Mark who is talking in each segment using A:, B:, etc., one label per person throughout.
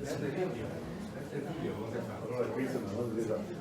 A: Allora qui sono una cosa.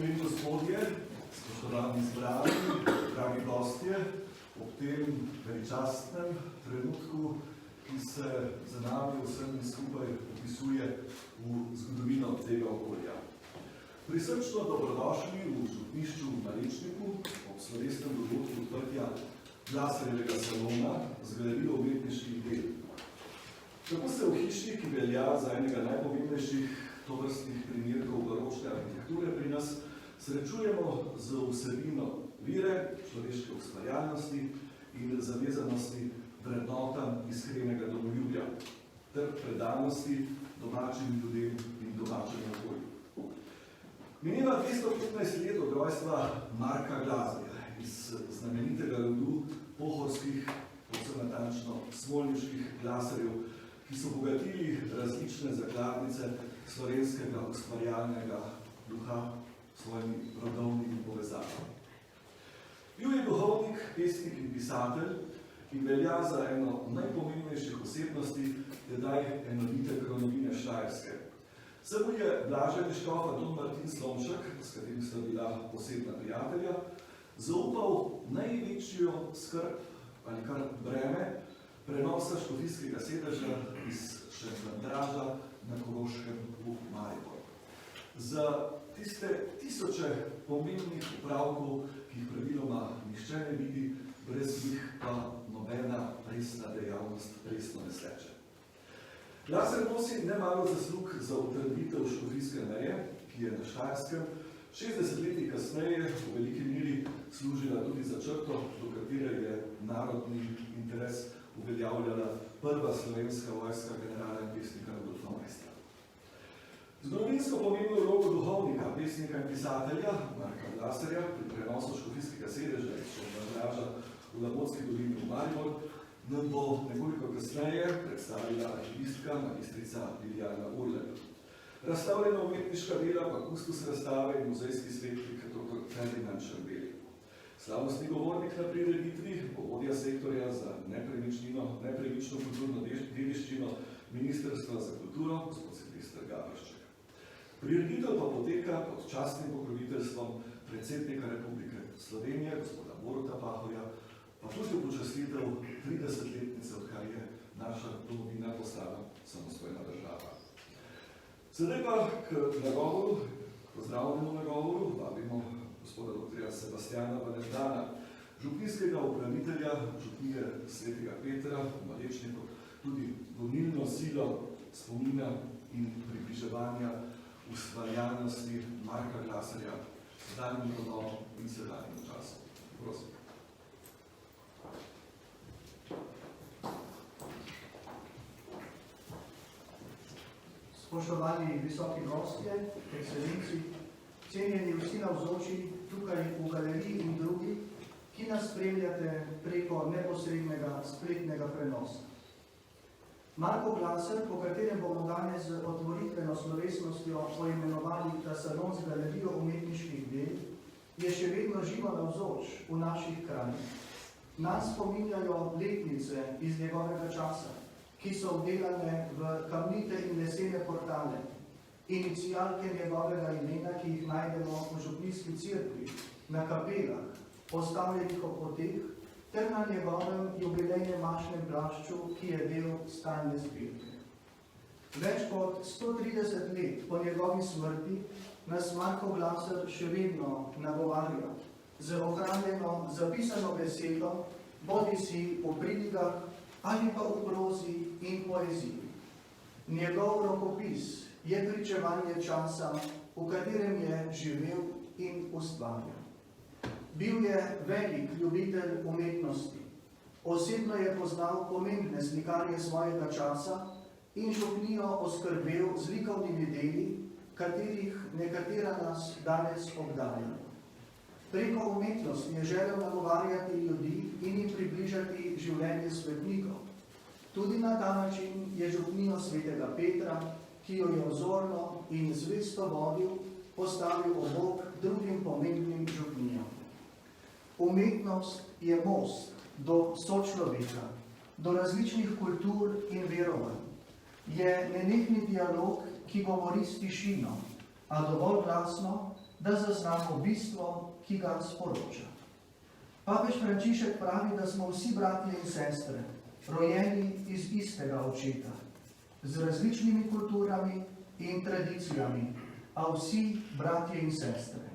B: Gospe in gospodje, spoštovani zbrani, dragi gostje, ob tem veličastnem trenutku, ki se za nami vsemi skupaj opisuje v zgodovino tega okolja. Prisrčno dobrodošli v župnišču v Malečniku ob slovesnem dogodku odprtja Glasarjevega salona z galerijo umetniških del. Tako se v hiši, ki velja za enega najpomembnejših tovrstnih primerkov baročne arhitekture pri nas, srečujemo z vsebino vire, človeške ustvarjalnosti in zavezanosti vrednotam iskrenega domoljubja ter predanosti domačim ljudem in domačemu okolju. Mineva 215 let od rojstva Marka Glazarja iz znamenitega rodu pohorskih, povsem natančno smolniških glasarjev, ki so bogatili različne zakladnice slovenskega ustvarjalnega duha svojimi rodovnimi povezavami. Bil je duhovnik, pesnik in pisatelj in velja za eno najpomembnejših osebnosti tedaj enovite kronovine Štajerske. Se mu je blaženi škof Don Martin Slomšek, s katerim sta bila posebna prijatelja, zaupal največjo skrb ali kar breme prenosa škofijskega sedeža iz Šentlandraža na Koroškem v Maribor. Za tiste tisoče pomembnih upravkov, ki jih praviloma nihče ne vidi, brez njih pa nobena resna dejavnost resno ne sleče. Glazar nosi nemalo zaslug za utrditev škofijske meje, ki je na Štajerskem 60 leti kasneje v veliki meri služila tudi za črto, do katere je narodni interes uveljavljala prva slovenska vojska generala in pesnika Rudolfa Maistra. Zgodovinsko pomembno vlogo duhovnika, pesnika in pisatelja Marka Glazarja pri prenosu škofijskega sedeža iz Šentlandraža v Labotski dolini v Maribor nam bo nekoliko kasneje predstavila arhivistka magistrica Liljana Urlep. Razstavljena umetniška dela pa kustos razstave in muzejski svetnik dr. Ferdinand Šrbeli. Slavnostni govornik na prireditvi bo vodja sektorja za nepremično kulturno dediščino Ministrstva za kulturo, gospod Silvester Gabršček. Prireditev pa poteka pod častnim pokroviteljstvom predsednika Republike Slovenije, gospoda Boruta Pahorja, pa tudi v počastitev 30-letnice, odkar je naša domovina postala samostojna država. Sedaj pa k nagovoru, pozdravljenemu nagovoru, vabimo gospoda dr. Sebastiana Valendana, župnijskega upravitelja župnije Svetega Petra v Malečniku, tudi gonilno silo spomina in približevanja ustvarjalnosti Marka Glazarja v daljnim rodom in sedanjem času. Prosim.
C: Spoštovani visoki gostje, ekscelenci, cenjeni vsi navzoči tukaj v galeriji in drugi, ki nas spremljate preko neposrednega spletnega prenosa. Marko Glaser, po katerem bomo danes z otvoritveno slovesnostjo poimenovali ta salon z galerijo umetniških del, je še vedno živo navzoč v naših krajih. Nas spominjajo letnice iz njegovega časa, ki so vdelane v kamnite in lesene portale, inicialke njegovega imena, ki jih najdemo v župnijski cerkvi, na kapelah, postavljenih ob poteh, ter na njegovem jubilejnem mašnem plašču, ki je del stalne zbirke. Več kot 130 let po njegovi smrti nas Marko Glaser še vedno nagovarja z ohranjeno zapisano besedo, bodisi v pridigah ali pa v prozi in poeziji. Njegov rokopis je pričevanje časa, v katerem je živel in ustvarjal. Bil je velik ljubitelj umetnosti. Osebno je poznal pomembne slikarje svojega časa in župnijo oskrbel z likovnimi deli, katerih nekatera nas danes obdajajo. Preko umetnosti je želel nagovarjati ljudi in jim približati življenje svetnikov. Tudi na ta način je župnijo svetega Petra, ki jo je vzorno in zvesto vodil, postavil ob bok drugim pomembnim župnijam. Umetnost je most do sočloveka, do različnih kultur in verovanj. Je nenehni dialog, ki govori s tišino, a dovolj glasno, da zaznamo bistvo, ki ga sporoča. Papež Frančišek pravi, da smo vsi bratje in sestre, rojeni iz istega očeta, z različnimi kulturami in tradicijami, a vsi bratje in sestre.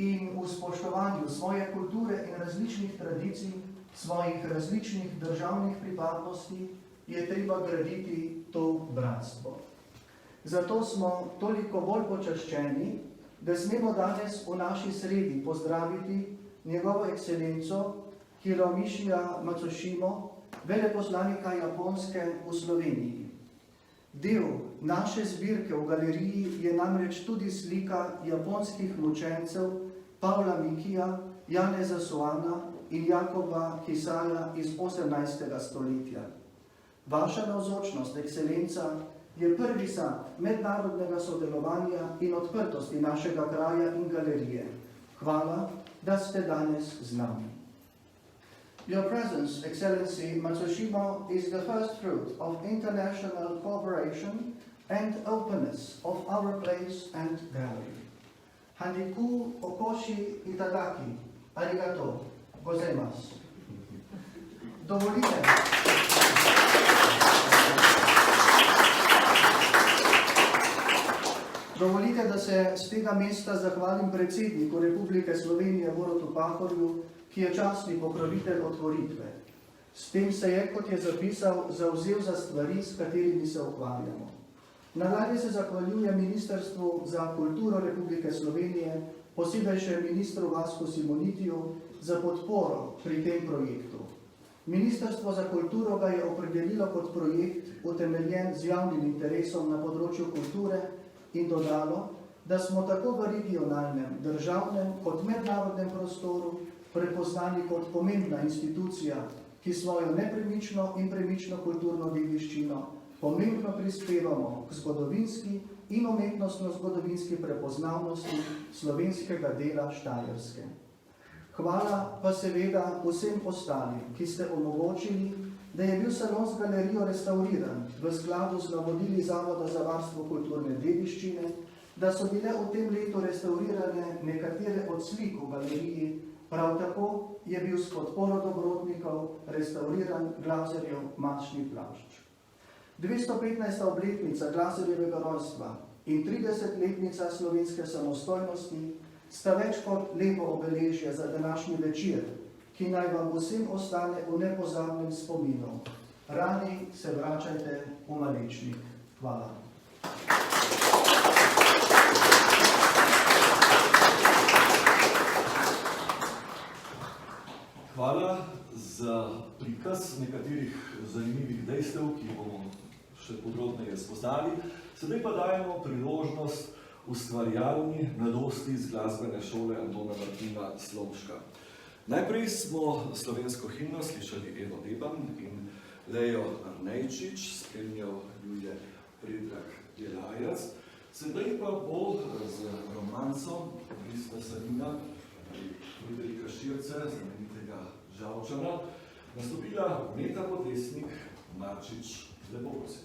C: In v spoštovanju svoje kulture in različnih tradicij, svojih različnih državnih pripadnosti, je treba graditi to bratstvo. Zato smo toliko bolj počaščeni, da smemo danes v naši sredi pozdraviti njegovo ekscelenco Hiromišija Matsushimo, veleposlanika Japonske v Sloveniji. Del naše zbirke v galeriji je namreč tudi slika japonskih mučencev Pavla Mikija, Janeza Soana in Jakoba Kisaja iz 18. stoletja. Vaša navzočnost, ekscelenca, je prvi znak mednarodnega sodelovanja in odprtosti našega kraja in galerije. Hvala, da ste danes z nami. Your presence, Excellency Matsushima, is the first fruit of international cooperation and openness of our place and gallery. Handiku okoshi itadaki, arigato gozaimasu. Dovolite, da se z tega mesta zahvalim predsedniku Republike Slovenije Borutu Pahorju, ki je častni pokrovitelj otvoritve. S tem se je, kot je zapisal, zavzel za stvari, s katerimi se ukvarjamo. Nadalje se zahvaljuje Ministrstvu za kulturo Republike Slovenije, posebej še ministru Vasku Simonitiju, za podporo pri tem projektu. Ministrstvo za kulturo ga je opredelilo kot projekt, utemeljen z javnim interesom na področju kulture in dodalo, da smo tako v regionalnem, državnem kot mednarodnem prostoru prepoznani kot pomembna institucija, ki svojo nepremično in premično kulturno dediščino pomembno prispevamo k zgodovinski in umetnostno-zgodovinski prepoznavnosti slovenskega dela Štajerske. Hvala pa seveda vsem ostalim, ki ste omogočili, da je bil salon z galerijo restauriran v skladu z navodili Zavoda za varstvo kulturne dediščine, da so bile v tem letu restaurirane nekatere od slik v galeriji, prav tako je bil s podporo dobrotnikov restauriran Glaserjev mašni plašč. 215. obletnica Glaserjevega rojstva in 30-letnica slovenske samostojnosti sta več kot lepo obeležje za današnji večer, ki naj vam vsem ostane v nepozabnem spominu. Radi se vračajte v Malečnik. Hvala.
B: Hvala za prikaz nekaterih zanimivih dejstev, ki bomo še podrobneje spoznali. Sedaj pa dajemo priložnost ustvarjalni mladosti iz glasbene šole Antona Martina Slomška. Najprej smo slovensko himno slišali Evo Deban in Lejo Arnejčič, spremljal ju je Predrag Jelajac. Sedaj pa bo z romancom Krista Salina ali Friderika Širce, znamenitega Žalčana, nastopila Meta Podlesnik Marčič Lebovci.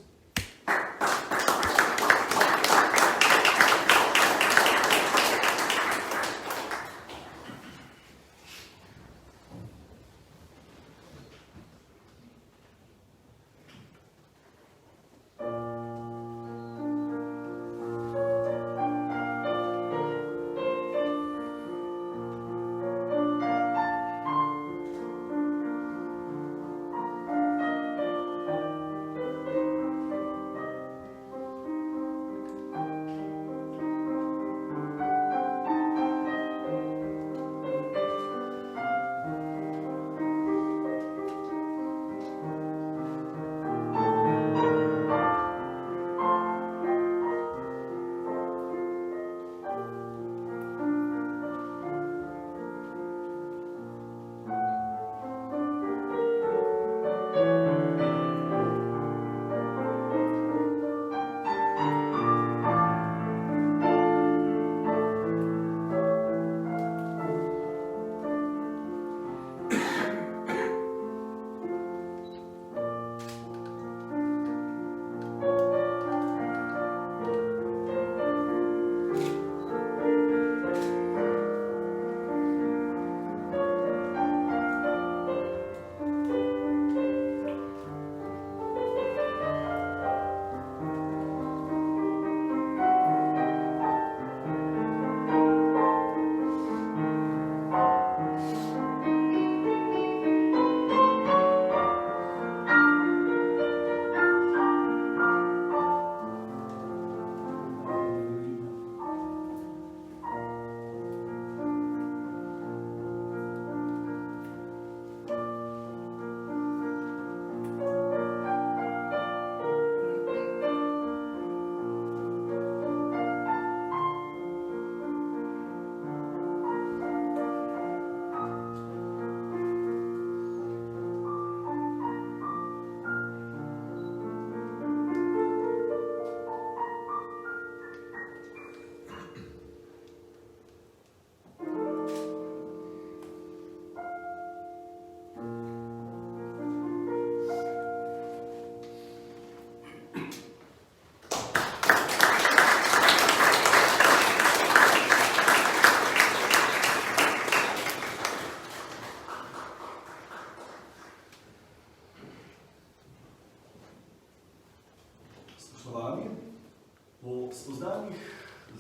B: Po spoznanjih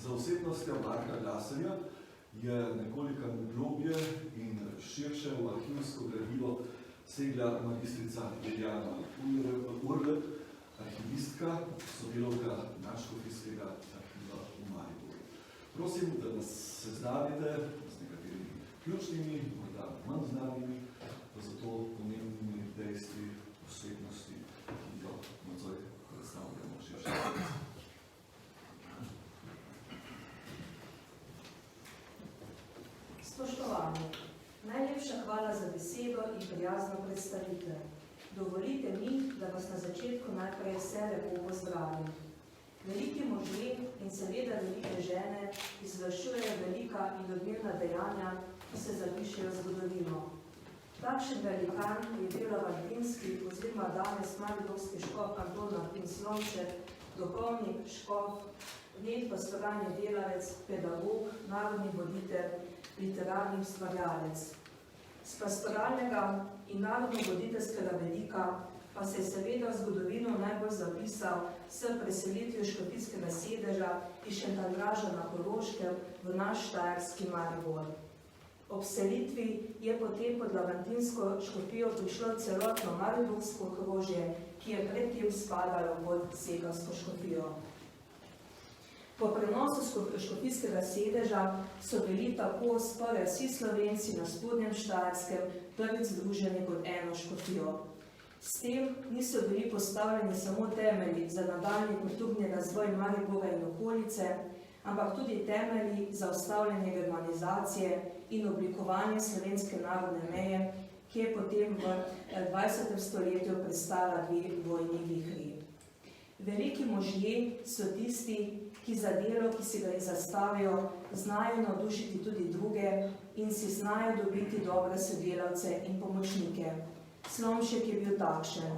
B: za osebnostjo Marka Glaserja je nekoliko globje in širše v arhivsko gradivo segla magistrica Liljana Urlep, arhivistka, sodelavka Nadškofijskega arhiva v Mariboru. Prosim, da nas seznanite z nekaterimi ključnimi, morda manj znanimi, pa zato pomembnimi dejstvi osebnosti, ki jo nocoj predstavljamo širše.
D: Spoštovani, najlepša hvala za besedo in prijazno predstavitev. Dovolite mi, da vas na začetku najprej vse lepo pozdravim. Veliki možje in seveda velike žene izvršujejo velika in odmirna dejanja, ki se zapišejo v zgodovino. Takšen velikan je bil lavantinski oziroma danes mariborski škof Anton Martin Slomšek, duhovnik, škof, vnet pastoralni delavec, pedagog, narodni voditelj, literarni ustvarjalec. Z pastoralnega in narodno-voditeljskega velika pa se je seveda v zgodovino najbolj zapisal s preselitvijo škofijskega sedeža iz Šentandrža na Koroškem v naš štajerski Maribor. Ob selitvi je potem pod lavantinsko škofijo prišlo celotno mariborsko okrožje, ki je predtem spadalo pod segalsko škofijo. Po prenosu škofijskega sedeža so bili tako skoraj vsi Slovenci na spodnjem Štajerskem prvič združeni pod eno škofijo. S tem niso bili postavljeni samo temelji za nadaljnji kulturni razvoj Maribora in okolice, ampak tudi temelji za ustavljanje germanizacije in oblikovanje slovenske narodne meje, ki je potem v 20. stoletju prestala 2 vojni vihri. Veliki možje so tisti, ki za delo, ki si ga zastavijo, znajo navdušiti tudi druge in si znajo dobiti dobre sodelavce in pomočnike. Slomšek je bil takšen.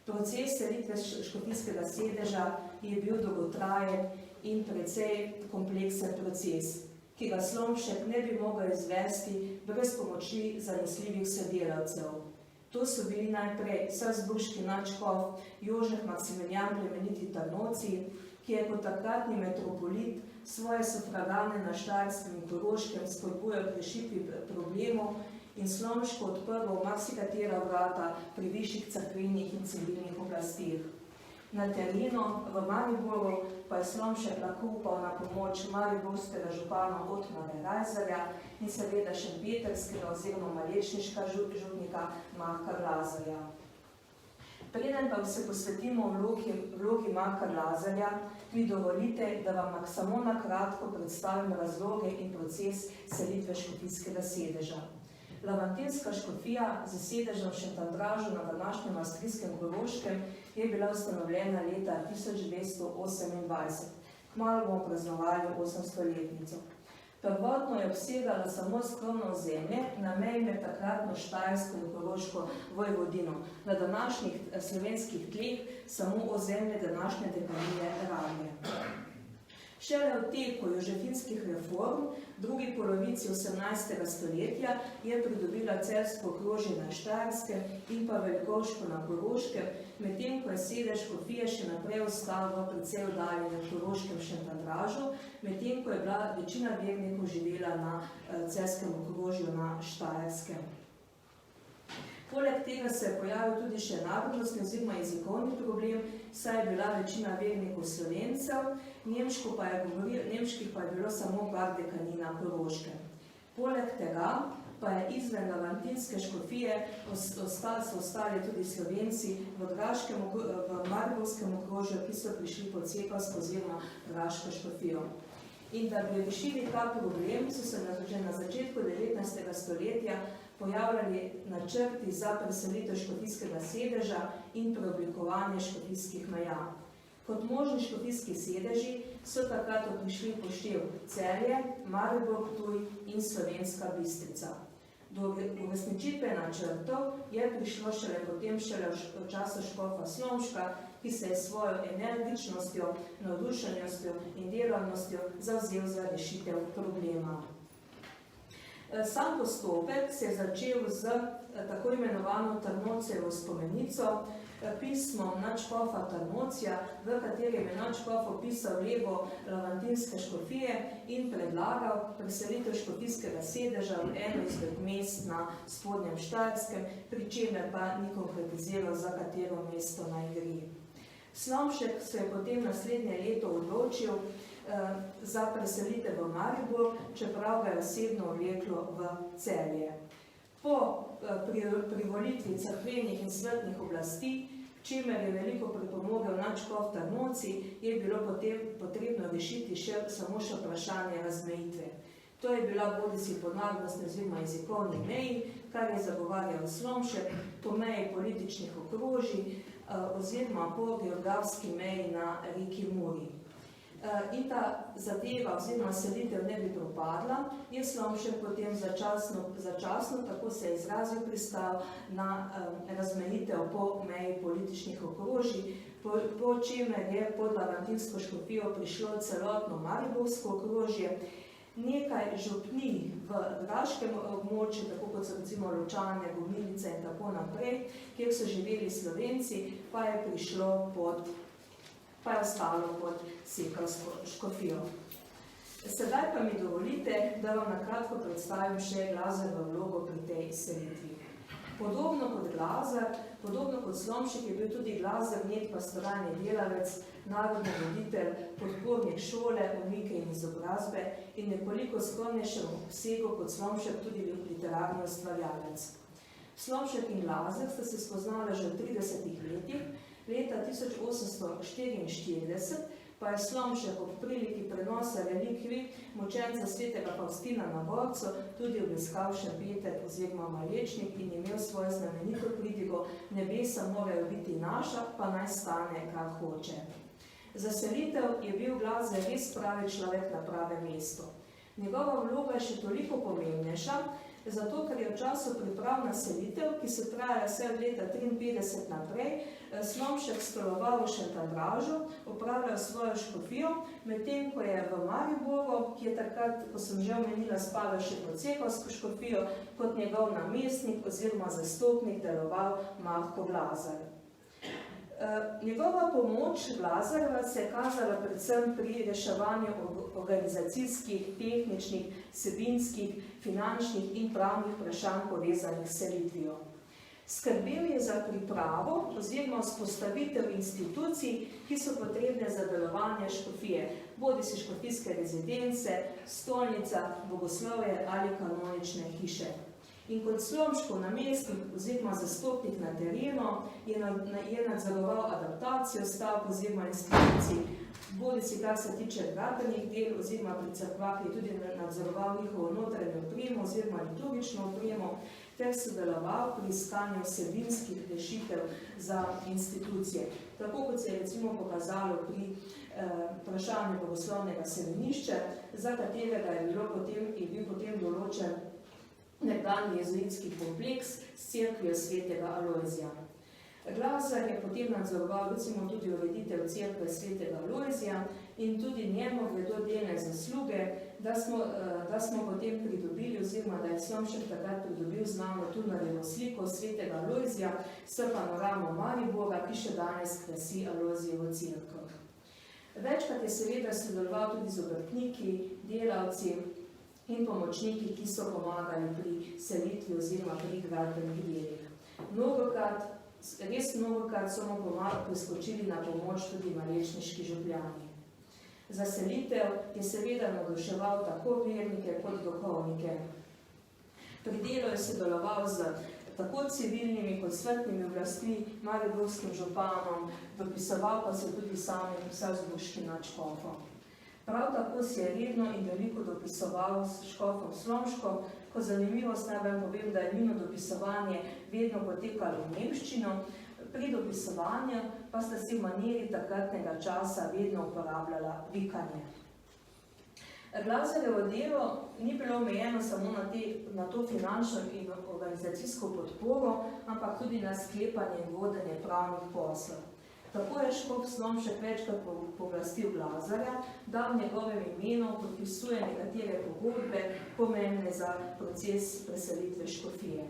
D: Proces selitve škofijskega sedeža je bil dolgotrajen in precej kompleksen proces, ki ga Slomšek ne bi mogel izvesti brez pomoči zanesljivih sodelavcev. To so bili najprej salzburški nadškof Jožef Maksimilijan Plemeniti Tarnoci, ki je kot takratni metropolit svoje sufragane na Štajerskem in Koroškem spodbujal k rešitvi problemov in Slomšku odprl marsikatera vrata pri višjih cerkvenih in civilnih oblastih. Na terenu v Mariboru pa je Slomšek lahko upal na pomoč mariborskega župana Otmara Rajzarja in seveda šempetrskega oziroma malečniška župnika Marka Glazarja. Preden pa se posvetimo vlogi Marka Glazarja, mi dovolite, da vam samo na kratko predstavim razloge in proces selitve škofijskega sedeža. Lavantinska škofija z sedežem v Šentandražu na današnjem avstrijskem Koroškem je bila ustanovljena leta 1228. Kmalu bomo praznovali 800-letnico. Prvotno je obsegala samo skromno ozemlje na meji med takratno Štajersko in Koroško vojvodino, na današnjih slovenskih tleh samo ozemlje današnje dekanije Ravne. Šele v teku jožefinskih reform, v drugi polovici 18. stoletja, je pridobila celjsko okrožje na Štajerskem in pa Velikovško na Koroškem, medtem ko je sedež škofije še naprej ostal v precej oddaljenem Koroškem Šentandražu, medtem ko je bila večina vernikov živela na celjskem okrožju na Štajerskem. Poleg tega se je pojavil tudi še narodnostni oziroma jezikovni problem, saj je bila večina vernikov Slovencev, nemških pa je bilo samo par dekanij na Koroškem. Poleg tega pa je izven lavantinske škofije so ostali tudi Slovenci v mariborskem okrožju, ki so prišli pod Cekovsko oziroma Graško škofijo. In da bi rešili ta problem, so se že na začetku 19. stoletja pojavljali načrti za preselitev škofijskega sedeža in preoblikovanje škofijskih meja. Kot možni škofijski sedeži so takrat prišli v poštev Celje, Maribor, Ptuj in Slovenska Bistrica. Do uresničitve načrtov je prišlo šele v času škofa Slomška, ki se je svojo energičnostjo, navdušenostjo in delavnostjo zavzel za rešitev problema. Sam postopek se je začel z tako imenovano Tarnocejevo spomenico, pismom nadškofa Tarnocija, v katerem je nadškof opisal lego lavantinske škofije in predlagal preselitev škofijskega sedeža v eno izmed mest na spodnjem Štajerskem, pri čemer pa ni konkretiziral, za katero mesto naj gre. Slomšek se je potem naslednje leto odločil za preselitev v Maribor, čeprav ga je osebno vleklo v Celje. Po privolitvi cerkvenih in svetnih oblasti, čimer je veliko pripomogel nadškof Tarnoci, je bilo potem potrebno rešiti samo še vprašanje razmejitve. To je bila bodisi po narodnostni oziroma jezikovni meji, kar je zagovarjal Slomšek, po meji političnih okrožij oziroma po geografski meji na reki Muri. In ta zadeva oziroma selitev ne bi propadla, je Slomšek potem začasno, tako se je izrazil, pristal na razmejitev po meji političnih okrožij, po čemer je pod lavantinsko škofijo prišlo celotno mariborsko okrožje, nekaj župnij v graškem območju, tako kot so recimo Ločane, Gomilice in tako naprej, kjer so živeli Slovenci, pa je ostalo pod Cekovsko škofijo. Sedaj pa mi dovolite, da vam na kratko predstavim še Glazarjevo vlogo pri tej selitvi. Podobno kot Glazar, podobno kot Slomšek je bil tudi Glazar net pastoralni delavec, narodni voditelj, podpornik šole, omike in izobrazbe in nekoliko skromnejšem obsegu kot Slomšek tudi literarni ustvarjalec. Slomšek in Glazar sta se spoznala že v 30 letih. Leta 1844 pa je Slomšek ob priliki prenosa relikvij močenca svetega Faustina na Gorcu tudi obiskal Šempeter oziroma Malečnik in imel svojo znamenito pridigo Nebesa morajo biti naša, pa naj stane, kar hoče. Za selitev je bil Glazer res pravi človek na pravem mestu. Njegova vloga je še toliko pomembnejša, zato ker je v času priprav na selitev, ki so trajale vse od leta 1953 naprej, Slomšek stoloval v Šentandržu, opravljal svojo škofijo, medtem ko je v Mariboru, ki je takrat, ko sem že omenila, spadal še pod cehovsko škofijo, kot njegov namestnik oziroma zastopnik deloval Marko Glazer. Njegova pomoč Glazerja se je kazala predvsem pri reševanju organizacijskih, tehničnih, vsebinskih, finančnih in pravnih vprašanj povezanih s selitvijo. Skrbel je za pripravo oziroma vzpostavitev institucij, ki so potrebne za delovanje škofije, bodisi škofijske rezidence, stolnica, bogoslovje ali kanonične hiše. In kot Slomškov namestnik oziroma zastopnik na terenu je nadzoroval adaptacijo stavb oziroma institucij, bodisi kar se tiče gradbenih del oziroma pri cerkvah je tudi nadzoroval njihovo notranjo opremo oziroma liturgično opremo ter sodeloval pri iskanju vsebinskih rešitev za institucije. Tako kot se je recimo pokazalo pri vprašanju bogoslovnega semenišča, za katerega je bil potem določen nekdanji jezuitski kompleks s cerkvijo svetega Alojzija. Glazer je potem nadzoroval recimo tudi ureditev cerkve svetega Alojzija in tudi njemu gredo delne zasluge, da smo potem pridobili oziroma da je Slomšek takrat pridobil znano Tunarjevo sliko svetega Alojzija s panoramo Maribora, ki še danes krasi Alojzijevo cerkev. Večkrat je seveda sodeloval tudi z obrtniki, delavci in pomočniki, ki so pomagali pri selitvi oziroma pri gradbenih delih. Res mnogokrat so mu priskočili na pomoč tudi malečniški župljani. Za selitev je seveda navduševal tako vernike kot duhovnike. Pri delu je sodeloval z tako civilnimi kot svetnimi oblastmi, mariborskim županom, dopisoval pa se tudi samim salzburškim nadškofom. Prav tako si je redno in veliko dopisoval s škofom Slomškom, ko zanimivost naj vam povem, da je njeno dopisovanje vedno potekalo v nemščino, pri dopisovanju pa sta si v maniri takratnega časa vedno uporabljala vikanje. Glazerjevo delo ni bilo omejeno samo na to finančno in organizacijsko podporo, ampak tudi na sklepanje in vodenje pravnih poslov. Tako je škof Slomšek večkrat pooblastil Glazerja, da v njegovem imenu podpisuje nekatere pogodbe, pomembne za proces preselitve škofije.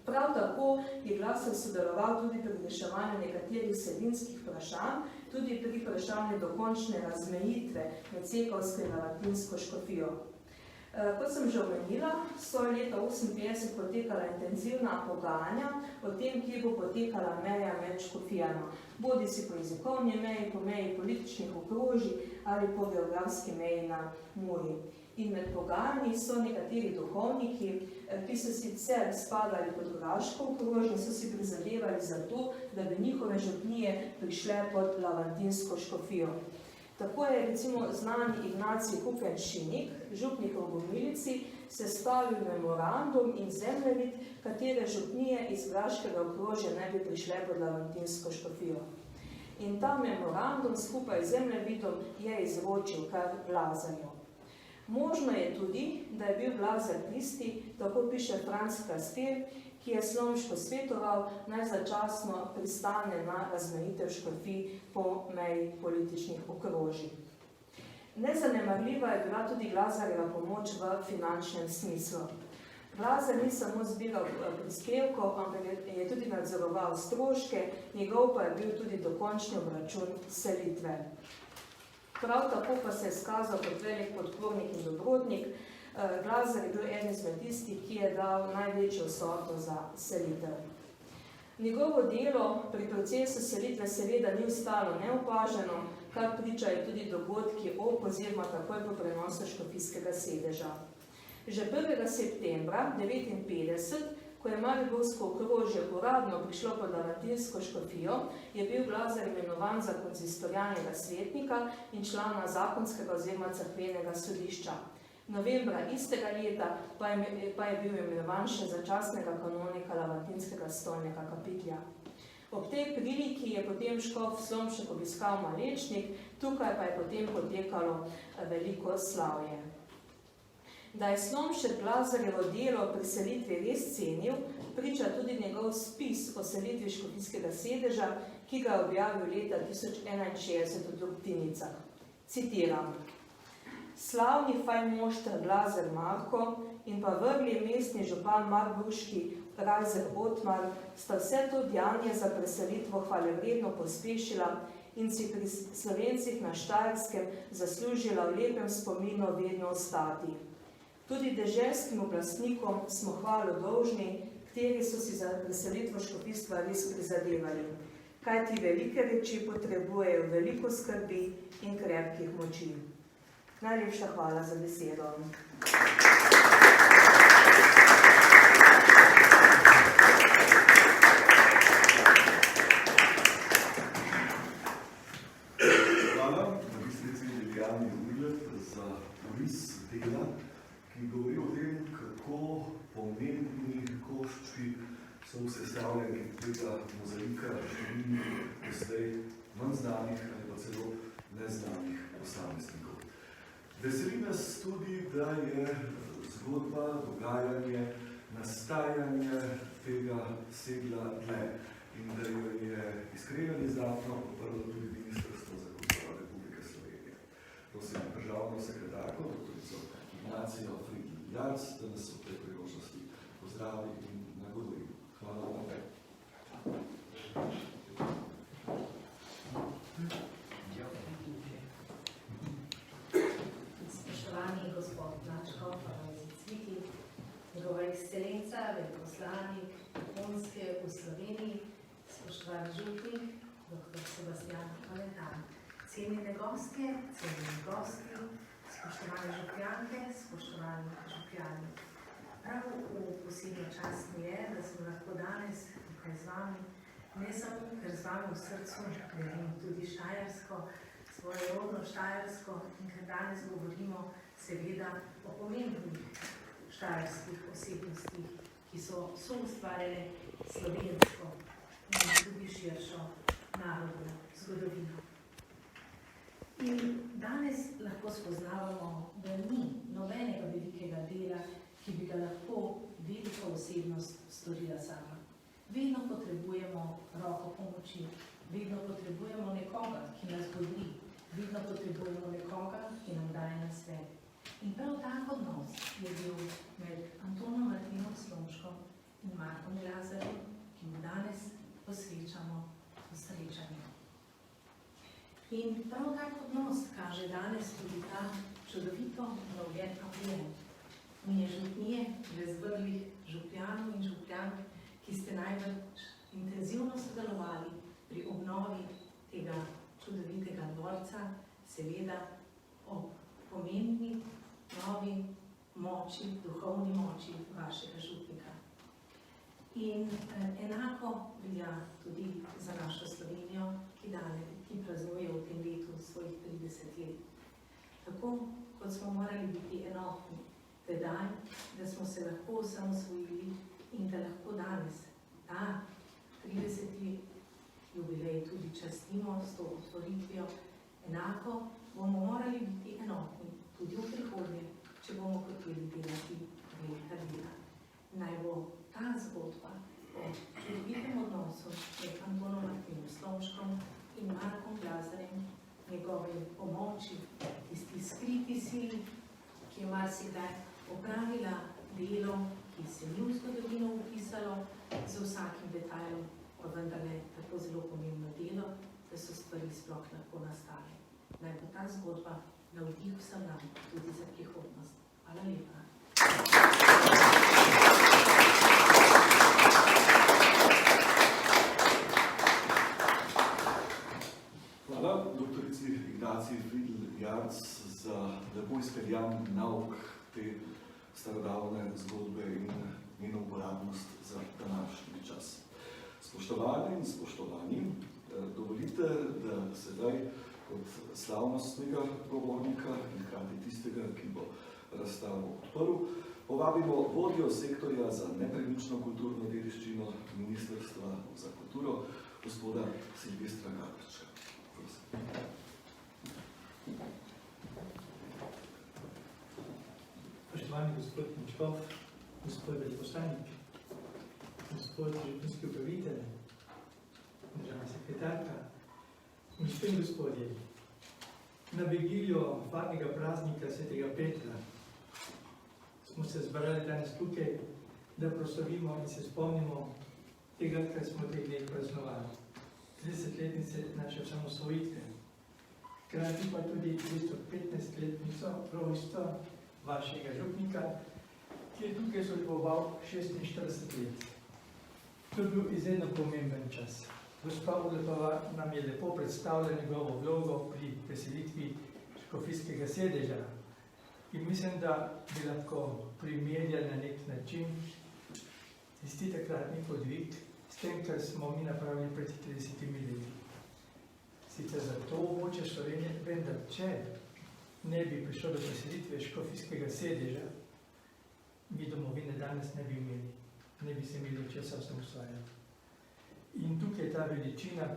D: Prav tako je Glazer sodeloval tudi pri reševanju nekaterih vsebinskih vprašanj, tudi pri vprašanju dokončne razmejitve med cekovsko in latinsko škofijo. Kot sem že omenila, so leta 1958 potekala intenzivna pogajanja o tem, kje bo potekala meja med škofijama, bodisi po jezikovni meji, po meji političnih okrožij ali po geografski meji na Muri. In med pogajanji so nekateri duhovniki, ki so sicer spadali pod graško okrožje, so si prizadevali za to, da bi njihove župnije prišle pod lavantinsko škofijo. Tako je recimo znani Ignacij Kukenšinik, župnik v Gomilici, sestavil memorandum in zemljevid, katere župnije iz graškega okrožja ne bi prišle pod lavantinsko škofijo. In ta memorandum skupaj z zemljevidom je izročil kar Glazerju. Možno je tudi, da je bil Glazer tisti, tako piše Franc Kastel, ki je Slomšku svetoval, naj začasno pristane na razmejitev škofij po meji političnih okrožij. Nezanemarljiva je bila tudi Glazerjeva pomoč v finančnem smislu. Glazer ni samo zbiral prispevkov, ampak je tudi nadzoroval stroške, njegov pa je bil tudi dokončni obračun selitve. Prav tako pa se je izkazal kot velik podpornik in dobrotnik. Glazer je bil eden izmed tistih, ki je dal največjo vsoto za selitev. Njegovo delo pri procesu selitve seveda ni ostalo neopaženo, kar pričajo tudi dogodki ob oziroma takoj po prenosu škofijskega sedeža. Že 1. septembra 1959, ko Ko je mariborsko okrožje uradno prišlo pod Aventinsko škofijo, je bil Glazar imenovan za konsistorialnega svetnika in člana zakonskega oziroma cerkvenega sodišča. Novembra istega leta pa je bil imenovan še za častnega kanonika Laventinskega stolnega kapitelja. Ob tej priliki je potem škof Slomšek obiskal Malečnik, tukaj pa je potem potekalo veliko slavje. Da je Slomšek Glazarjevo delo pri selitvi res cenil, priča tudi njegov spis o selitvi škofijskega sedeža, ki ga je objavil leta 1061 v Drobtinicah. Citiram: Slavni fajmošter Glazar Marko in pa vrli mestni župan marburški Rajzer Otmar sta vse to dejanje za preselitvo hvalevredno pospešila in si pri Slovencih na Štajerskem zaslužila v lepem spominu vedno ostati. Tudi deželskim oblastnikom smo hvalo dolžni, kateri so si za preselitvo škofijstva res prizadevali. Kajti velike reči potrebujejo veliko skrbi in krepkih moči. Najlepša hvala za besedo.
B: Hvala magistrici Lilijani Uglet za oris dela, ki govori o tem, kako pomembni koščki so v sestavljanju tega mozaika številnih doslej manj znanih ali pa celo neznanih posameznikov. Veseli nas tudi, da je zgodba, dogajanje, nastajanje tega segla dlje in da jo je iskreno in izdatno podprlo tudi Ministrstvo za kulturo Republike Slovenije. Prosim državno sekretarko, doktorico Ignacijo Friedl-Jarc, da nas v tej priložnosti pozdravi in nagovori. Hvala vam.
E: Spoštovani gospod Načko, Cviti, njegova ekscelenca, veleposlanik Japonske v Sloveniji, spoštovani župnik, dr. Sebastian Valentan, cenjene gostje, cenjeni gosti, spoštovane župljanke, spoštovani župljani. Prav v posebno čast mi je, da sem lahko danes tukaj z vami, ne samo, ker z vami v srcu delim tudi štajersko, svojo rodno štajersko, in ker danes govorimo seveda o pomembnih štajerskih osebnostih, ki so soustvarjene slovensko in tudi širšo narodno zgodovino. In danes lahko spoznavamo, da ni nobenega velikega dela, ki bi ga lahko velika osebnost storila sama. Vedno potrebujemo roko pomoči, vedno potrebujemo nekoga, ki nas govori, vedno potrebujemo nekoga, ki nam daje nasvet. In prav tak odnos je bil med Antonom Martinom Slomškom in Markom Glazarjem, ki mu danes posvečamo v srečanju. In prav tak odnos kaže danes tudi ta čudovito obnovljen apriel. Mi je župnije, brez vrlih župljanov in župljank, ki ste največ intenzivno sodelovali pri obnovi tega čudovitega dvorca, seveda ob pomembni novi moči, duhovni moči vašega župnika. In enako velja tudi za našo Slovenijo, ki praznuje v tem letu svojih 30 let. Tako kot smo morali biti enotni tedaj, da smo se lahko osamosvojili in da lahko danes ta 30. jubilej tudi častimo s to otvoritvijo, enako bomo morali biti enotni tudi v prihodnje, če bomo hoteli delati velika dela. Naj bo ta zgodba o čudovitem odnosu med Antonom Martinom Slomškom in Markom Glazarjem, njegovej pomoči, tisti skriti sili, ki je marsikdaj opravila delo, ki se ni v zgodovino upisalo z vsakim detajlom, pa vendarle tako zelo pomembno delo, da so stvari sploh lahko nastale. Naj bo ta zgodba navdih vsem nam tudi za prihodnost. Hvala lepa.
B: Hvala doktorici Ignaciji Friedl-Jarc za lepo izpeljan nauk te starodavne zgodbe in njeno uporabnost za današnji čas. Spoštovane in spoštovani, dovolite, da sedaj kot slavnostnega govornika in hkrati tistega, ki bo razstavo odprl, povabimo vodjo sektorja za nepremično kulturno dediščino Ministrstva za kulturo, gospoda Silvestra Gabrča.
F: Spoštovani gospod Mičkov, gospod veleposlanik, gospod župnijski upravitelj, državna sekretarka, gospe in gospodje, na vigilijo hladnega praznika svetega Petra smo se zbrali danes tukaj, da proslavimo in se spomnimo tega, kar smo teh let praznovali. 30-letnice naše osamosvojitve, hkrati pa tudi 215-letnico rojstva vašega župnika, ki je tukaj sodeloval 46 let. To je bil izredno pomemben čas. Gospa Urlepova nam je lepo predstavila njegovo vlogo pri preselitvi škofijskega sedeža. In mislim, da bi lahko primerjali na nek način tisti takratni podvig s tem, kar smo mi napravili pred 30 leti. Sicer za to območje Slovenije, vendar če ne bi prišlo do preselitve škofijskega sedeža, mi domovine danes ne bi imeli, ne bi se imeli česa osamosvajati. In tukaj ta veličina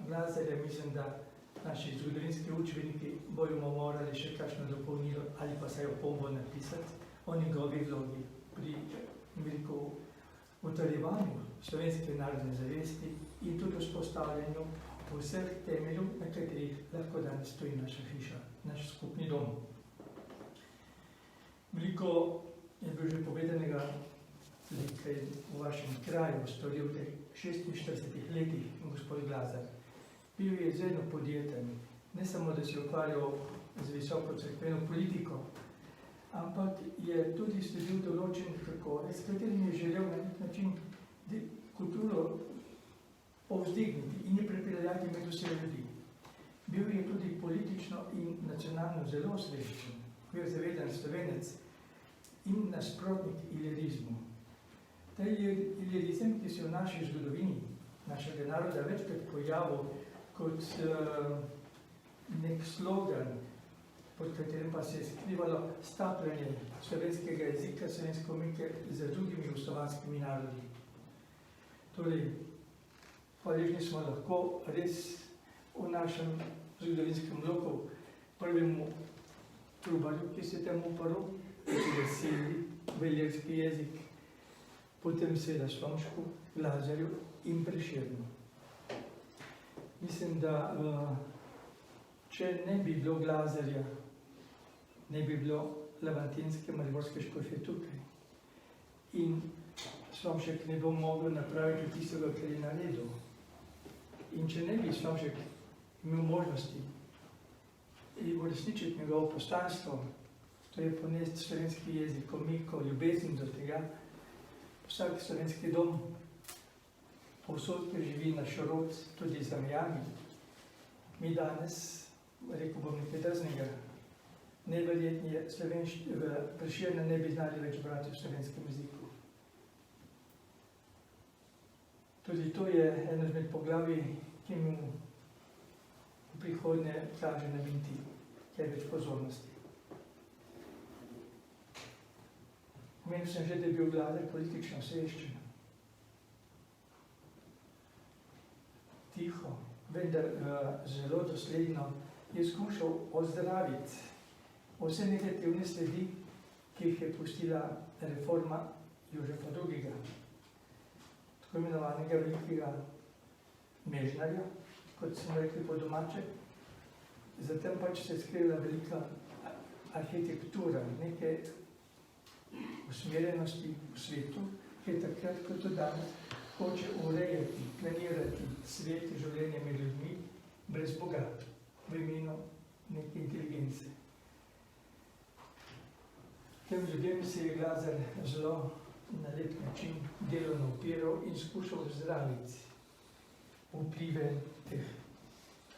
F: Glazerja, mislim, da naši zgodovinski učbeniki bojo morali še kakšno dopolnilo ali pa saj opombo napisati o njegovi vlogi pri utrjevanju slovenske narodne zavesti in tudi vzpostavljanju vseh temeljev, na katerih lahko danes stoji naša hiša, naš skupni dom. Veliko je bilo že povedanega, kaj v vašem kraju storil v teh 46 letih gospod Glazer. Bil je izredno podjeten, ne samo, da se je ukvarjal z visoko cerkveno politiko, ampak je tudi sledil določenih prekorov, s katerimi je želel na nek način kulturo povzdigniti in je pripeljati med vse ljudi. Bil je tudi politično in nacionalno zelo osveščen, bil je zaveden Slovenec in nasprotnik ilierizmu. Ta ilierizem, ki se v naši zgodovini našega naroda večkrat pojavil kot nek slogan, pod katerim pa se je skrivalo stapljanje slovenskega jezika, slovenske omike z drugimi jugoslovanskimi narodi. Torej, hvaležni smo lahko res v našem zgodovinskem loku prvemu Trubarju, ki se temu uprl, veseli v ilirski jezik, potem seveda Slomšku, Glazerju in Prešernu. Mislim, da če ne bi bilo Glazerja, ne bi bilo Levantinske mariborske škofje tukaj. In Slomšek ne bo mogel napraviti tistega, kar je naredil. In če ne bi Slomšek imel možnosti uresničiti njegovo poslanstvo, to je ponesti slovenski jezik, omiko, ljubezen do tega, vsak slovenski dom povsod preživi naš rod tudi za mejami. Mi danes, rekel bom nekaj drznega, najverjetneje Prešerna ne bi znali več brati v slovenskem jeziku. Tudi to je eno izmed poglavij, ki mu v prihodnje kaže nameniti kaj več pozornosti. Omenil sem že, da je bil Glazer politično osveščen. Tiho, vendar zelo dosledno je skušal ozdraviti vse negativne sledi, ki jih je pustila reforma Jožefa II. Tako imenovanega velikega mežnarja, kot smo rekli po domače. Zatem pač se je skrila velika arhitektura, neke usmerjenosti v svetu, ki je takrat kot danes hoče urejati, planirati svet in življenje med ljudmi brez Boga, v imenu neke inteligence. Tem ljudem se je Glazer zelo na lep način delovno upiral in skušal zdraviti vplive teh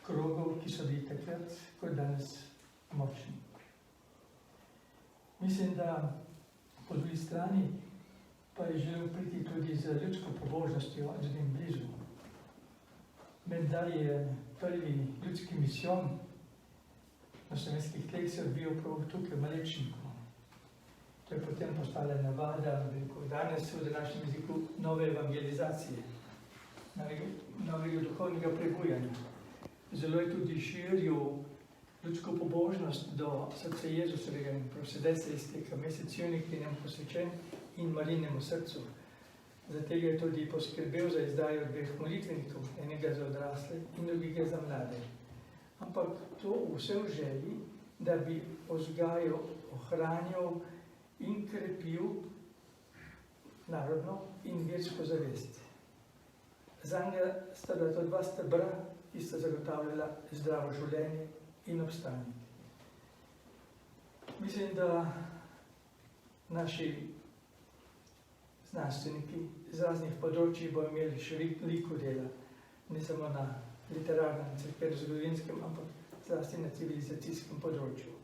F: krogov, ki so bili takrat kot danes močni. Mislim, da po drugi strani pa je želel priti tudi z ljudsko pobožnostjo ljudem blizu. Menda je prvi ljudski misijon na slovenskih tleh se odvijal prav tukaj v Malečniku. To je potem postala navada, danes v današnjem jeziku, nove evangelizacije, novega duhovnega prebujanja. Zelo je tudi širil ljudsko pobožnost do srca Jezusovega in prav sedaj se izteka mesec juni, ki je njemu posvečen, in Marinemu srcu. Zato je tudi poskrbel za izdajo 2 molitvenikov, enega za odrasle in drugega za mlade. Ampak to vse v želji, da bi vzgajal, ohranjal in krepil narodno in versko zavest. Zanje sta bila to 2 stebra, ki sta zagotavljala zdravo življenje in obstanek. Mislim, da naši znanstveniki z raznih področji bodo imeli še veliko dela, ne samo na literarnem, cerkveno-zgodovinskem, ampak zlasti na civilizacijskem področju.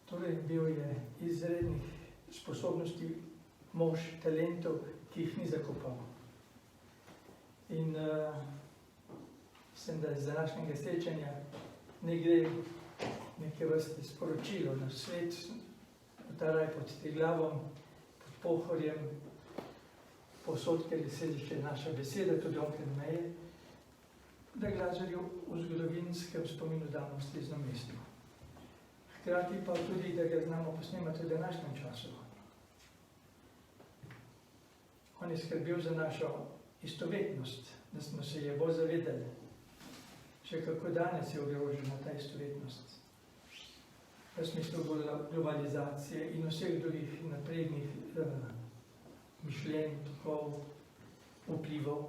F: Torej, bil je izrednih sposobnosti, mož, talentov, ki jih ni zakopal. In mislim, da iz današnjega srečanja ne gre neke vrste sporočilo na svet, v ta raj pod Triglavom, pod Pohorjem, povsod, ker je središče naša beseda, tudi onkraj meje, da Glazarju v zgodovinskem spominu damo ustrezno mesto. Hkrati pa tudi, da ga znamo posnemati v današnjem času. On je skrbel za našo istovetnost, da smo se je bolj zavedali. Še kako danes je ogrožena ta istovetnost. V smislu globalizacije in vseh drugih naprednih mišljenj, tokov, vplivov.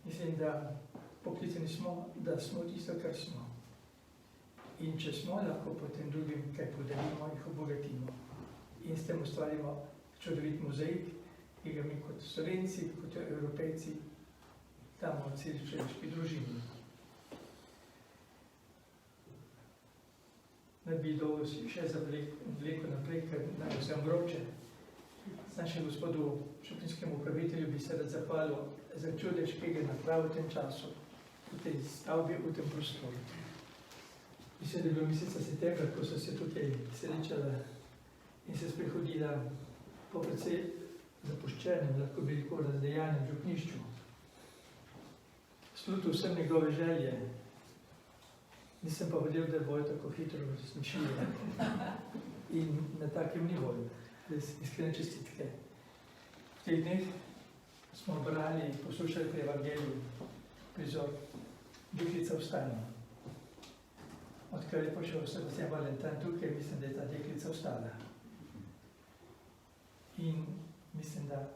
F: Mislim, da poklicani smo, da smo tisto, kar smo. In če smo, lahko potem drugim kaj podarimo, jih obogatimo. In s tem ustvarimo čudovit mozaik, ki ga mi kot Slovenci, kot Evropejci damo v celi človeški družini. Ne bi dolgo še zavleko naprej, ker nam je vsem vroče. Našem gospodu šopinskemu upravitelju bi se rad zahvalil za čudež, ki ga je napravil v tem času, v tej stavbi, v tem prostoru. Mislim, da je bilo meseca septembra, ko so se tukaj srečala in se sprehodila po precej zapuščenem, lahko bi rekel razdejanem župnišču. Slutil vsem njegove želje, nisem pa vedel, da bojo tako hitro razmišljali. In na takem nivoju, res iskrene čestitke. V teh dneh smo brali, poslušali pri Evangeliju prizor Deklica vstane. Odkar je prišel Sebastian Valentin tukaj, mislim, da je ta deklica vstala. In mislim, da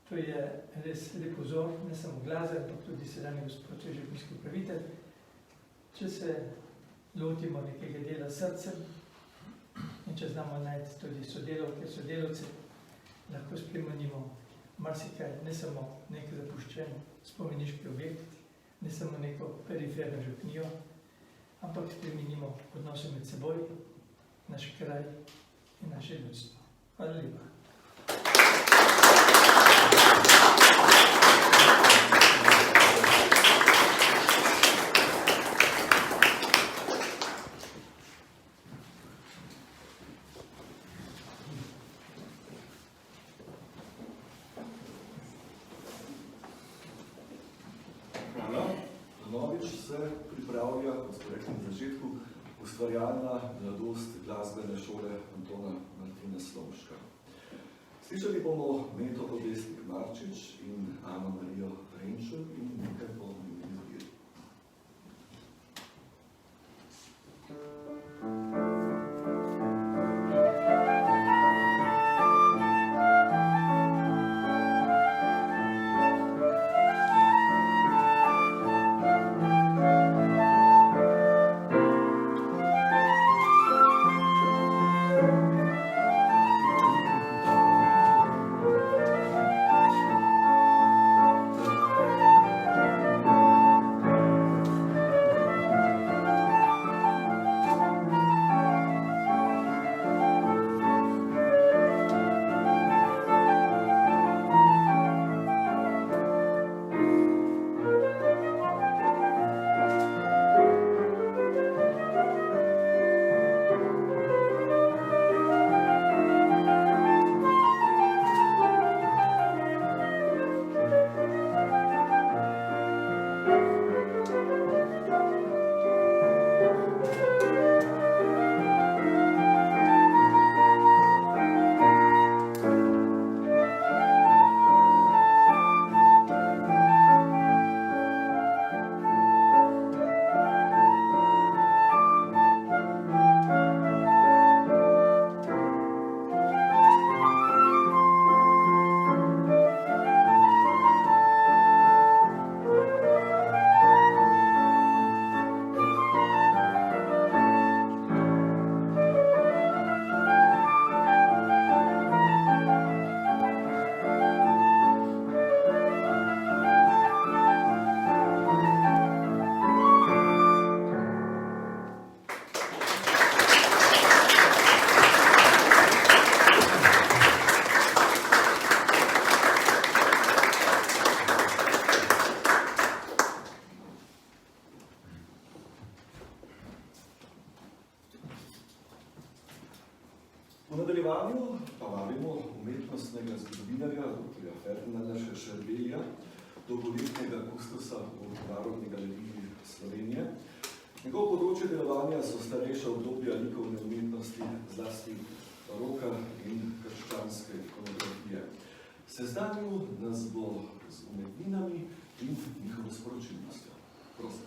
F: to je res lep vzor, ne samo Glazar, ampak tudi sedanji gospod župnijski upravitelj. Če se lotimo nekega dela srcem in če znamo najti tudi sodelavke, sodelavce, lahko spremenimo marsikaj, ne samo nek zapuščen spomeniški objekt, ne samo neko periferno župnijo, ampak spremenimo odnose med seboj, naš kraj in naše ljudstvo. Hvala lepa.
B: Ustvarjalna mladost glasbene šole Antona Martina Slomška. Slišali bomo Meto Podesnik Marčič in Ano Marijo Renčel in nekaj po njeni zbiri.
G: Thank
B: V nadaljevanju pa vabimo umetnostnega zgodovinarja dr. Ferdinanda Šerbelja, dolgoletnega kustosa v Narodni galeriji Slovenije. Njegovo področje delovanja so starejša obdobja likovne umetnosti, zlasti baroka in krščanske ikonografije. Seznanil nas bo z umetninami in njihovo sporočilnostjo. Prosim.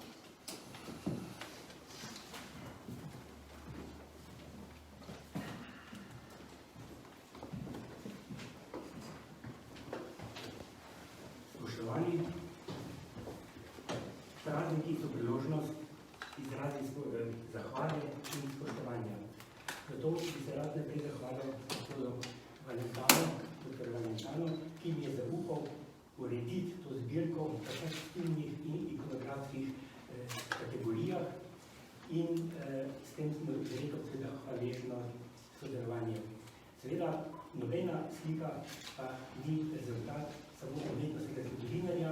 G: Spoštovani, prazniki so priložnost izraziti svoje zahvale in spoštovanja. Zato bi se rad najprej zahvalil gospodu Valentanu, dr. Valentanu, ki mi je zaupal urediti to zbirko v tako stilnih in ikonografskih kategorijah in s tem smo izrekel seveda hvaležno sodelovanje. Seveda, nobena slika pa ni rezultat samo umetnostnega zgodovinarja,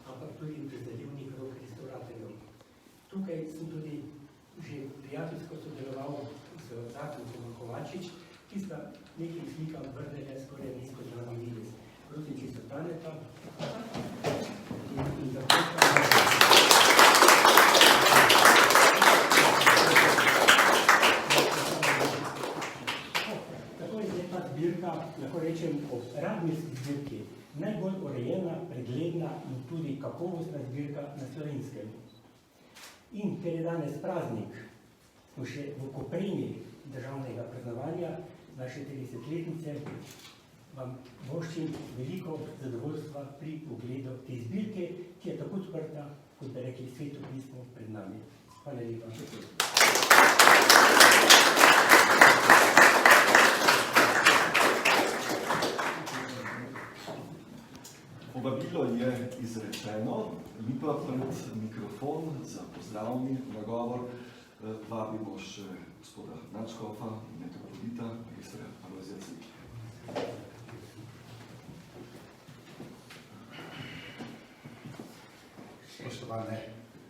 G: ampak tudi prizadevnih rok restauratorjev. Tukaj sem tudi že prijateljsko sodeloval z Zakonom Kovačič, ki sta nekaj slikam vrnile skoraj nizko znani videz. Prosim, če se staneta. In tako je zdaj ta zbirka, lahko rečem, ob radijski zbirki, najbolj urejena, pregledna in tudi kakovostna zbirka na Slovenskem. In ker je danes praznik, smo še v kopreni državnega praznovanja naše 30-letnice, vam voščim veliko zadovoljstva pri pogledu te zbirke, ki je tako odprta, kot bi rekli, Sveto pismo pred nami. Hvala lepa.
B: Povabilo je izrečeno, mi pa pred mikrofon za pozdravni nagovor vabimo še gospoda nadškofa, metropolita, magistra Alojzija Cvikla.
A: Spoštovane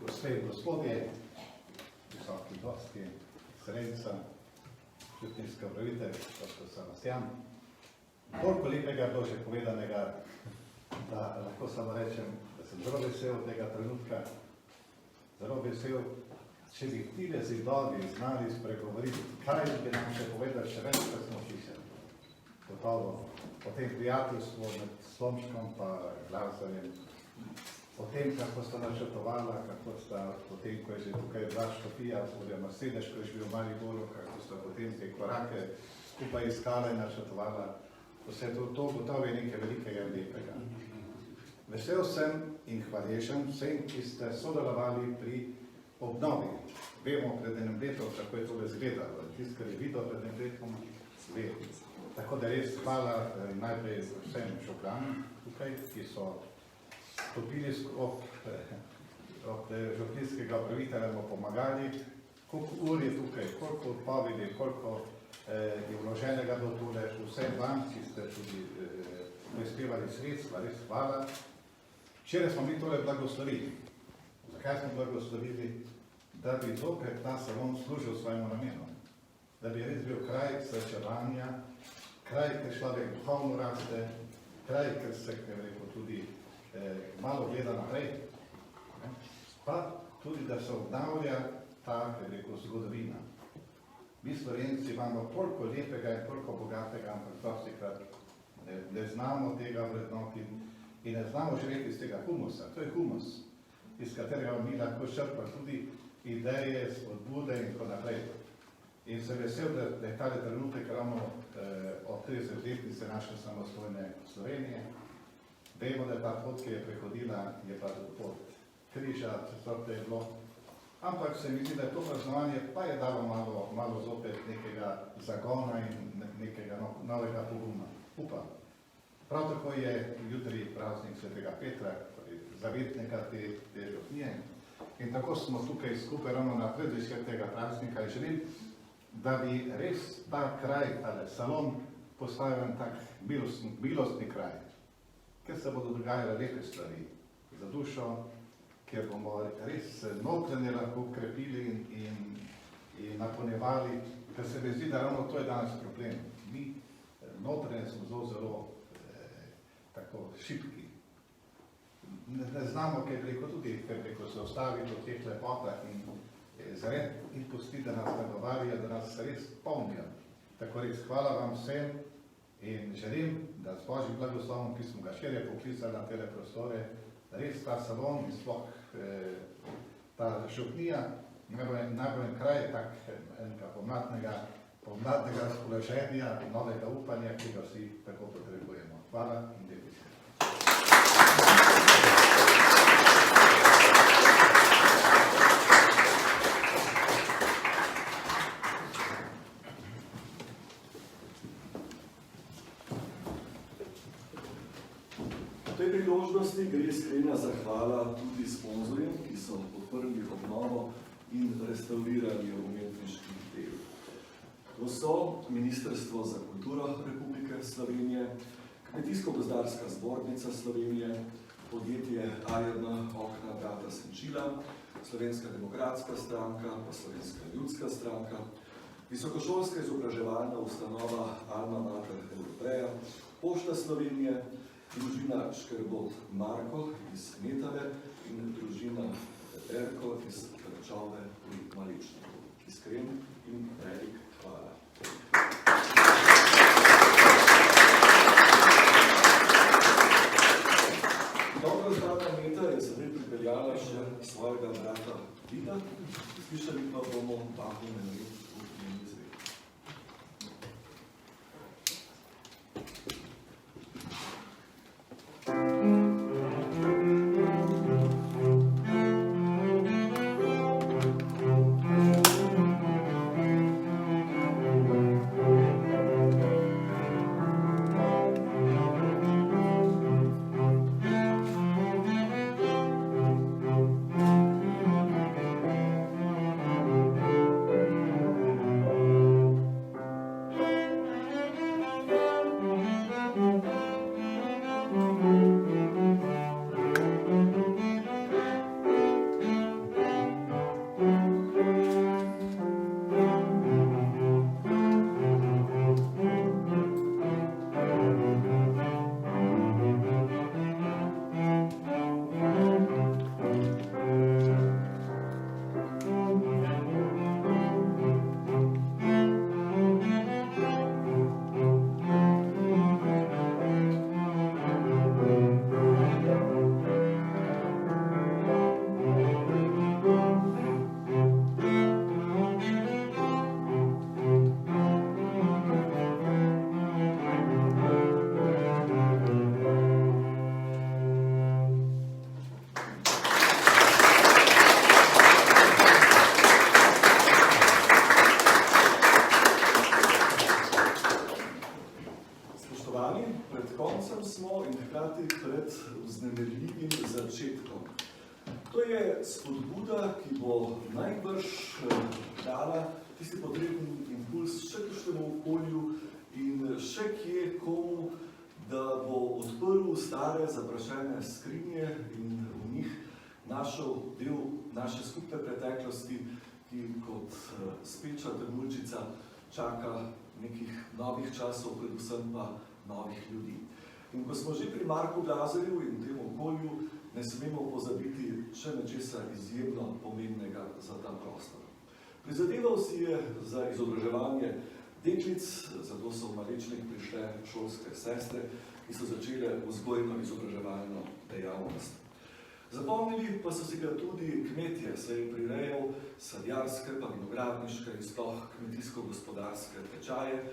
A: gospe in gospodje, visoki gosti, Srednica, župnijski upravitelj, gospod Sebastian. Koliko lepega je bilo že povedanega, da lahko samo rečem, da sem zelo vesel tega trenutka, zelo vesel, če bi tile zidovi znali spregovoriti, kaj bi nam še povedali, še več, kar smo slišali. Gotovo o tem prijateljstvu med Slomškom pa Glazarjem, o tem, kako sta načrtovala, kako sta potem, ko je že tukaj bila Škofija, oziroma sedež, ko je že bil v Mariboru, kako sta potem te korake skupaj iskala in načrtovala. Vse to gotovo je nekaj velikega in lepega. Vesel sem in hvaležen vsem, ki ste sodelovali pri obnovi. Vemo pred enem letom, kako je to izgledalo. Tisti, ki je videl pred enem letom, ve. Tako da res hvala najprej vsem županom tukaj, ki so stopili ob župnijskega upravitelja, mu pomagali, koliko ur je tukaj, koliko odpovedi, koliko je vloženega do tole, vsem vam, ki ste tudi prispevali sredstva, res hvala. Včeraj smo mi tole blagoslovili. Zakaj smo blagoslovili? Da bi zopet ta salon služil svojemu namenu. Da bi res bil kraj srečevanja, kraj, kjer človek duhovno raste, kraj, kjer se tudi malo gleda naprej, pa tudi, da se obnavlja ta zgodovina. Mi Slovenci imamo toliko lepega in toliko bogatega, ampak dostikrat ne znamo tega vrednoti in ne znamo živeti iz tega humusa. To je humus, iz katerega mi lahko črpamo tudi ideje, spodbude in tako naprej. In sem vesel, da je tale trenutek ravno od 30-letnice naše samostojne Slovenije. Vemo, da je ta pot, ki je prehodila, je pa pot križa, četrte je bilo. Ampak se mi zdi, da je to praznovanje pa je dalo malo zopet nekega zagona in nekega novega poguma. Upam. Prav tako je jutri praznik svetega Petra, zavetnika te župnije. In tako smo tukaj skupaj ravno na predvečer tega praznika in želim, da bi res ta kraj, tale salon, postavil en tak milostni kraj, ker se bodo dogajale lepe stvari za dušo, ker bomo res notranje lahko krepili in napolnjevali ker se mi zdi, da ravno to je danes problem. Mi notranje smo zelo tako šibki. Ne znamo, kaj preko tudi, preko se ostaviti v teh lepotah in zred in pustiti, da nas nagovarjajo, da nas res polnijo. Tako res, hvala vam vsem in želim, da z Božjim blagoslovom, ki smo ga širje poklicali na tele prostore, res ta salon in sploh ta župnija, najbolj kraj tak enega pomladnega razpoloženja, novega upanja, ki ga vsi tako potrebujemo. Hvala in lep vikend.
B: V tej priložnosti gre iskrena zahvala tudi sponzorjem, ki so podprli obnovo in restauriranje umetniških del. To so Ministrstvo za kulturo Republike Slovenije, Kmetijsko-gozdarska zbornica Slovenije, podjetje Arjadna okna brata Senčila, Slovenska demokratska stranka, pa Slovenska ljudska stranka, Visokošolska izobraževalna ustanova Alma Mater Europeja, Pošta Slovenije, družina Škerbot Marko iz Metave in družina Peterko iz Krčove pri Maličniku. Iskren in velik hvala. Dobro znana Meta je sedaj pripeljala še svojega brata Vida. Slišali pa bomo Bahu Menrit v njeni zvedi. Spodbuda, ki bo najbrž dala tisti potrebni impuls še kakšnemu okolju in še kje komu, da bo odprl stare zaprašene skrinje in v njih našel del naše skupne preteklosti, ki kot speča trnulčica čaka nekih novih časov, predvsem pa novih ljudi. In ko smo že pri Marku Glazerju in tem okolju, ne smemo pozabiti še nečesa izjemno pomembnega za ta prostor. Prizadeval si je za izobraževanje deklic, zato so v Malečnik prišle šolske sestre, ki so začele vzgojno-izobraževalno dejavnost. Zapomnili pa so si ga tudi kmetje, saj je prirejal sadjarske, pa vinogradniške in sploh kmetijsko-gospodarske tečaje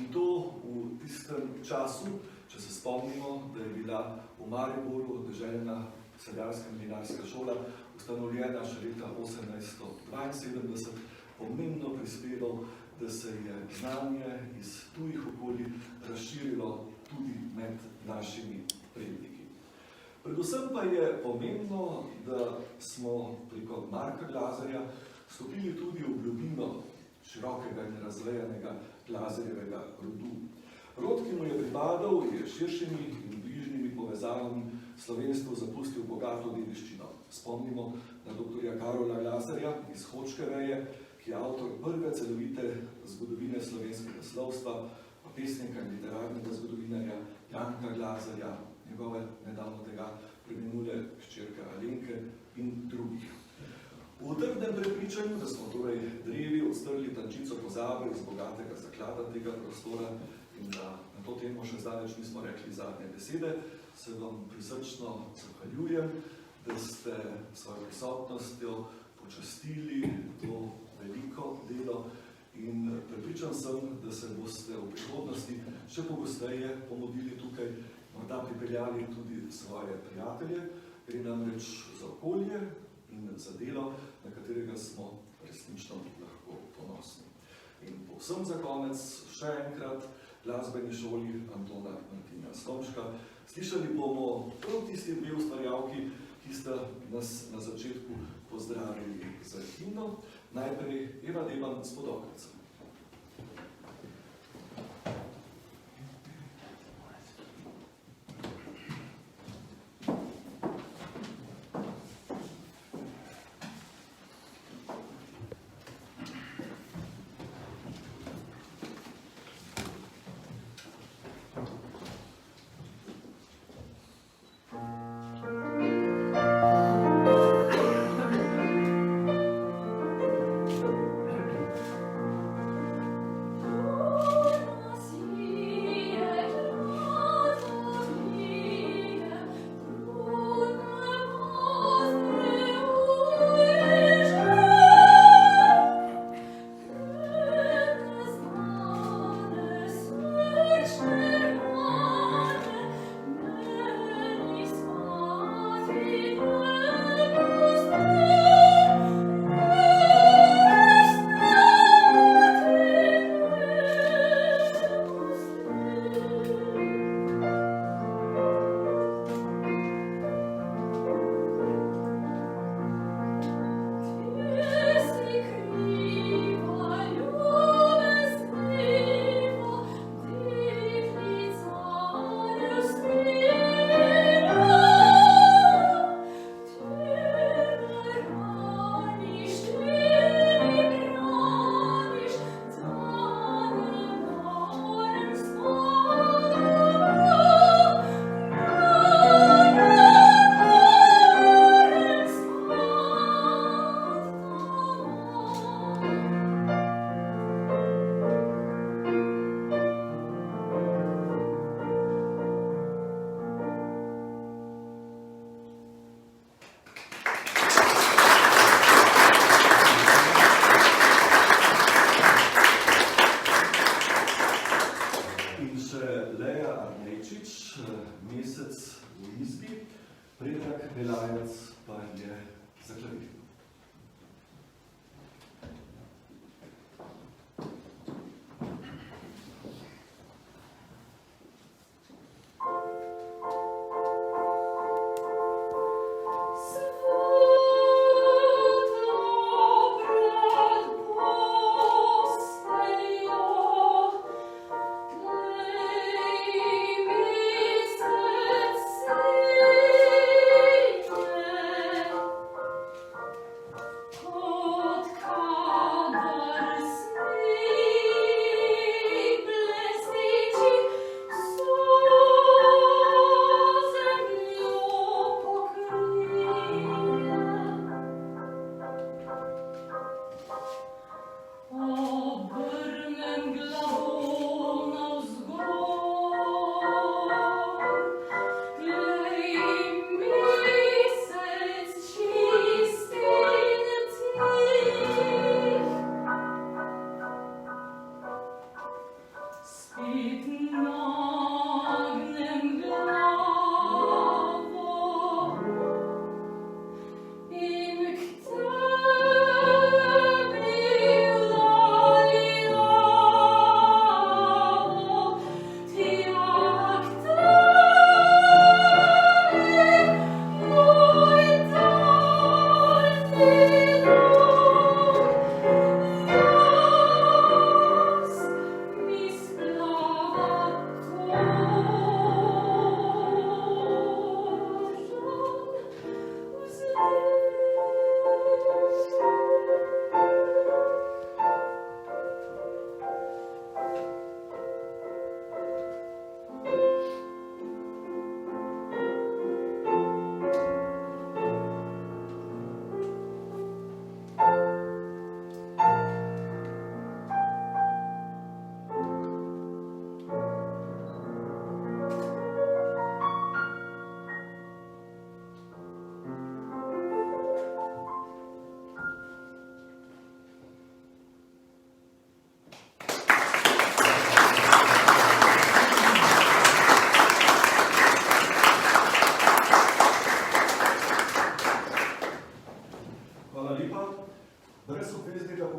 B: in to v tistem času, če se spomnimo, da je bila v Mariboru deželna sadjarska in vinarska šola ustanovljena še leta 1872, pomembno prispeval, da se je znanje iz tujih okolij razširilo tudi med našimi predniki. Predvsem pa je pomembno, da smo preko Marka Glazerja stopili tudi v globino širokega in razvejanega Glazerjevega rodu. Rod, ki mu je pripadal, je širšimi in bližnjimi povezavami slovenstvo zapustil bogato dediščino. Spomnimo na doktorja Karola Glazerja iz Hočke veje, ki ki je avtor prve celovite zgodovine slovenskega slovstva, pa pesnika in literarnega zgodovinarja Janka Glazerja, njegove nedavno tega preminule hčerke Alenke in drugih. V trdnem prepričanju, da smo torej drevi odstrli tančico pozabe iz bogatega zaklada tega prostora in da na to temo še zdaleč nismo rekli zadnje besede, se vam prisrčno zahvaljujem, da ste svojo prisotnostjo počastili to veliko delo in prepričan sem, da se boste v prihodnosti še pogosteje pomodili tukaj, morda pripeljali tudi svoje prijatelje, gre namreč za okolje in za delo, na katerega smo resnično lahko ponosni. In povsem za konec še enkrat glasbeni šoli Antona Martina Slomška. Slišali bomo prav tisti dve ustvarjalki, ki sta nas na začetku pozdravili za himno. Najprej Eva Deban s Podoklicem.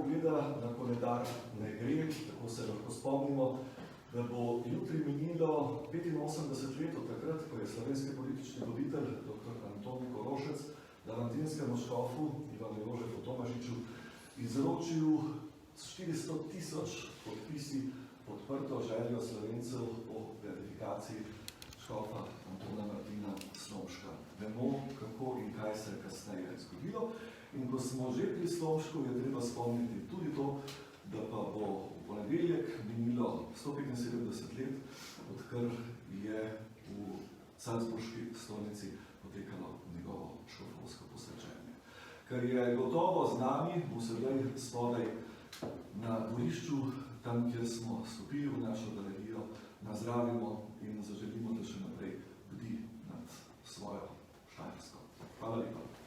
B: pogleda na koledar ne gre, tako se lahko spomnimo, da bo jutri minilo 85 let od takrat, ko je slovenski politični voditelj dr. Anton Korošec dalmatinskemu škofu Ivanu Jožefu Tomažiču izročil s 400.000 podpisi podprto željo Slovencev po beatifikaciji škofa Antona Martina Slomška. Vemo, kako in kaj se je kasneje zgodilo. In ko smo že pri Slomšku, je treba spomniti tudi to, da pa bo v ponedeljek minilo 175 let, odkar je v Salzburški stolnici potekalo njegovo škofovsko posvečenje. Ker je gotovo z nami, bo sedaj spodaj na dvorišču, tam, kjer smo stopili v našo galeриjo, nazdravimo in zaželimo, da še naprej bdi nad svojo Štajersko. Hvala lepa.